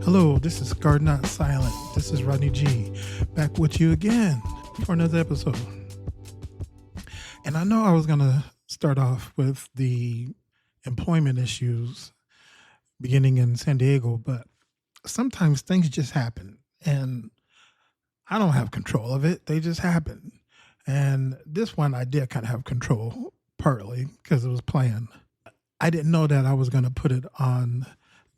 Hello, this is Guard Not Silent. This is Rodney G, back with you again for another episode. And I know I was going to start off with the employment issues beginning in San Diego, but sometimes things just happen and I don't have control of it. They just happen. And this one I did kind of have control, partly because it was planned. I didn't know that I was going to put it on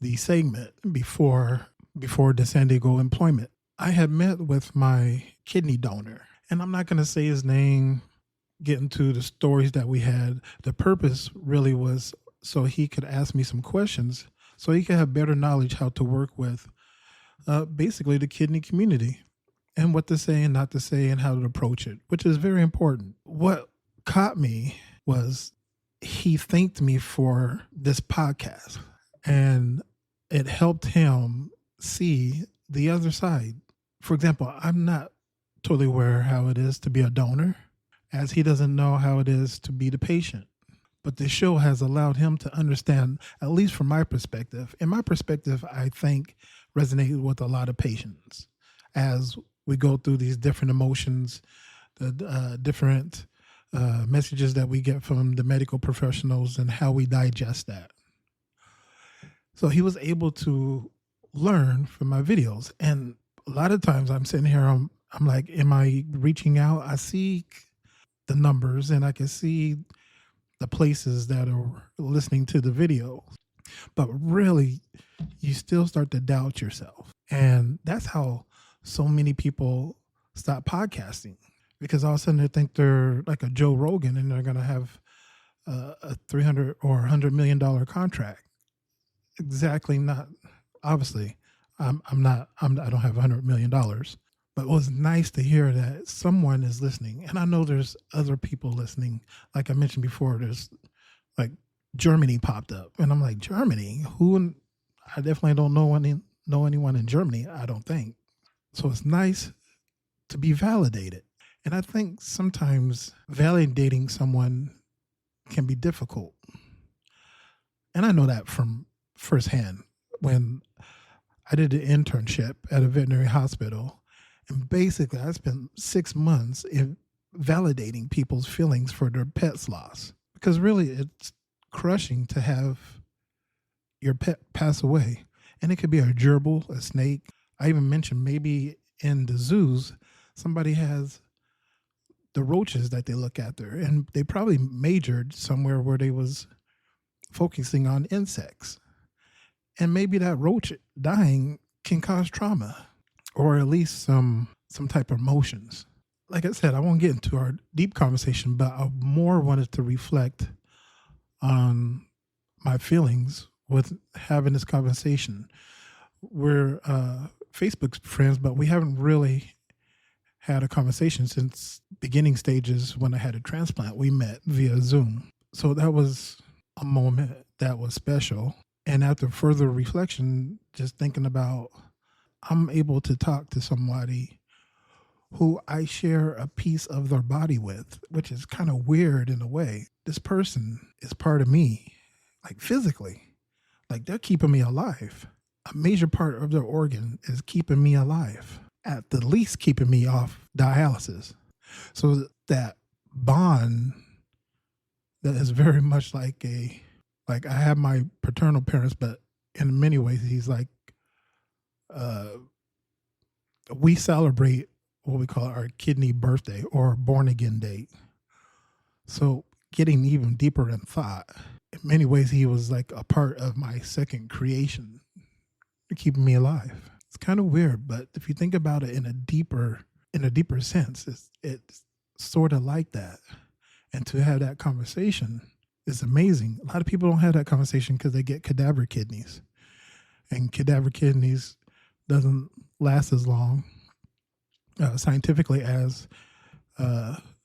the segment before the San Diego employment. I had met with my kidney donor, and I'm not going to say his name, get into the stories that we had. The purpose really was so he could ask me some questions, so he could have better knowledge how to work with basically the kidney community and what to say and not to say and how to approach it, which is very important. What caught me was he thanked me for this podcast, and it helped him see the other side. For example, I'm not totally aware how it is to be a donor, as he doesn't know how it is to be the patient. But the show has allowed him to understand, at least from my perspective. And my perspective, I think, resonated with a lot of patients as we go through these different emotions, the different messages that we get from the medical professionals and how we digest that. So he was able to learn from my videos. And a lot of times I'm sitting here, I'm like, am I reaching out? I see the numbers and I can see the places that are listening to the video. But really, you still start to doubt yourself. And that's how so many people stop podcasting. Because all of a sudden they think they're like a Joe Rogan and they're going to have a $300 or $100 million contract. Exactly not. Obviously, I don't have $100 million, but it was nice to hear that someone is listening. And I know there's other people listening. Like I mentioned before, there's like Germany popped up and I'm like, Germany? Who? I definitely don't know anyone in Germany, I don't think. So it's nice to be validated. And I think sometimes validating someone can be difficult. And I know that from firsthand when I did an internship at a veterinary hospital. And basically I spent 6 months in validating people's feelings for their pet's loss. Because really it's crushing to have your pet pass away. And it could be a gerbil, a snake. I even mentioned maybe in the zoos, somebody has the roaches that they look at there. And they probably majored somewhere where they was focusing on insects. And maybe that roach dying can cause trauma or at least some type of emotions. Like I said, I won't get into our deep conversation, but I more wanted to reflect on my feelings with having this conversation. We're Facebook friends, but we haven't really had a conversation since beginning stages when I had a transplant. We met via Zoom. So that was a moment that was special. And after further reflection, just thinking about, I'm able to talk to somebody who I share a piece of their body with, which is kind of weird in a way. This person is part of me, like physically, like they're keeping me alive. A major part of their organ is keeping me alive, at the least keeping me off dialysis. So that bond that is very much like I have my paternal parents, but in many ways, he's like, we celebrate what we call our kidney birthday or born again date. So getting even deeper in thought, in many ways, he was like a part of my second creation, keeping me alive. It's kind of weird, but if you think about it in a deeper sense, it's sort of like that. And to have that conversation is amazing. A lot of people don't have that conversation because they get cadaver kidneys. And cadaver kidneys doesn't last as long scientifically as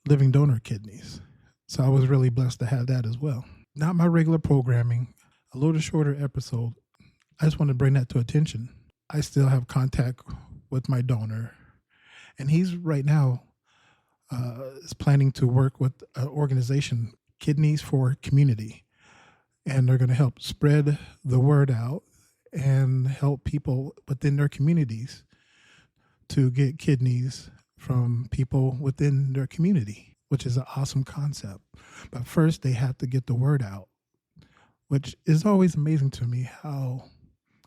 living donor kidneys. So I was really blessed to have that as well. Not my regular programming, a little shorter episode. I just want to bring that to attention. I still have contact with my donor. And he's right now is planning to work with an organization, Kidneys for Community. And they're going to help spread the word out and help people within their communities to get kidneys from people within their community, which is an awesome concept. But first, they have to get the word out, which is always amazing to me how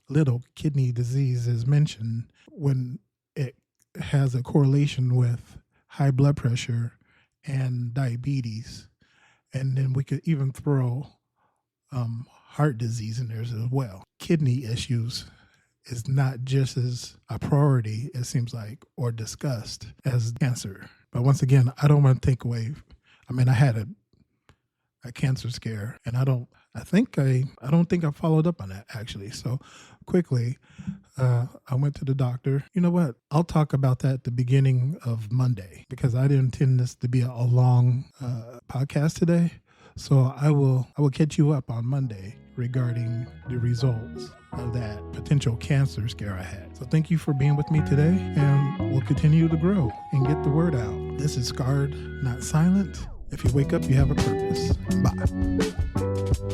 little kidney disease is mentioned when it has a correlation with high blood pressure and diabetes. And then we could even throw heart disease in there as well. Kidney issues is not just as a priority, it seems like, or discussed as cancer. But once again, I don't want to take away. I mean, I had a cancer scare, and I don't think I followed up on that actually. So quickly, I went to the doctor. You know what? I'll talk about that at the beginning of Monday because I didn't intend this to be a long podcast today. So I will catch you up on Monday regarding the results of that potential cancer scare I had. So thank you for being with me today, and we'll continue to grow and get the word out. This is Scarred, Not Silent. If you wake up, you have a purpose. Bye.